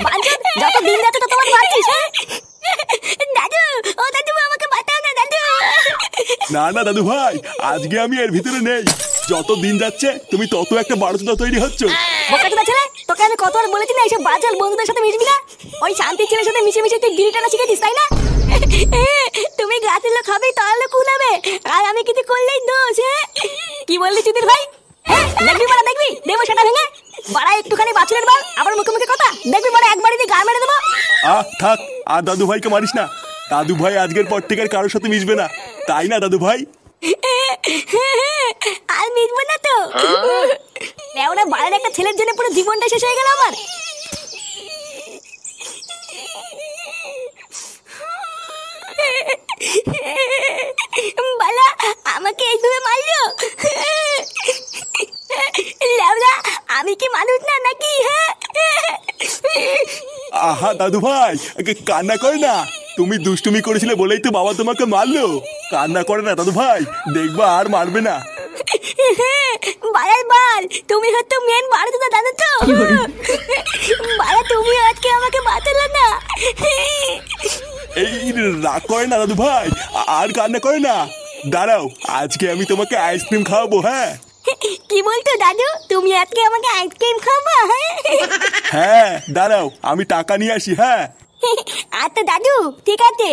বাঞ্চদ, যত দিন যাচ্ছে তো তোমার বাড়ছিস। দাদু, ও দাদু আমাকে বাঁচাও না দাদু। না না দাদু ভাই, আজকে আমি এর ভিতরে নেই। যত দিন যাচ্ছে তুমি তত একটা বারোচোদা তৈরি হচ্ছ। বোকাচোদা ছেলে, তোকে আমি কতবার বলেছি না এইসব বাজার বন্ধুদের সাথে মিশবি না। ওই শান্তির ছেলের সাথে মিশে মিশে তুই বিড়ি টানা শিখেছিস, তাই না? তুমি গাছের লোক হবে তাহলে কুলাবে, আর আমি কিছু করলেই দোষ। কি বললি চুদির ভাই? দেখবি বড়া, দেখবি দেবো সেটা ভেঙে। বড়া একটুখানি বাছুরের বল, আবার মুখে মুখে কথা। দেখবি বড়া একবারই দিয়ে গা মেরে দেবো। থাক, আর দাদু ভাইকে মারিস না। দাদু ভাই আজকের পর থেকে আর কারোর সাথে মিশবে না, তাই না দাদু ভাই? আর মিশবো না তো। ওরা বাইরের একটা ছেলের জন্য পুরো জীবনটা শেষ হয়ে গেল আমার। বালা আমাকে এইভাবে মারলো। লেওরা, আমি কি মানুষ না নাকি? আহা দাদু ভাই, কান্না করে না। তুমি দুষ্টুমি করেছিলে বলেই তো বাবা তোমাকে মারলো। কান্না করে না দাদু ভাই, দেখবা আর মারবে না। বাড়ার বাল, তুমি হয়তো মেন বাড়াতে জানো তো। বাড়া তুমি আজকে আমাকে বাঁচালে না। এই রাগ করে না দাদু ভাই, আর কান্না করে না। দাঁড়াও, আজকে আমি তোমাকে আইসক্রিম খাওয়াবো। হ্যাঁ কি বলতো দাদু, তুমি আজকে আমাকে আইসক্রিম খাওয়াবা? হ্যাঁ দাঁড়াও, আমি টাকা নিয়ে আসি। হ্যাঁ আচ্ছা দাদু, ঠিক আছে।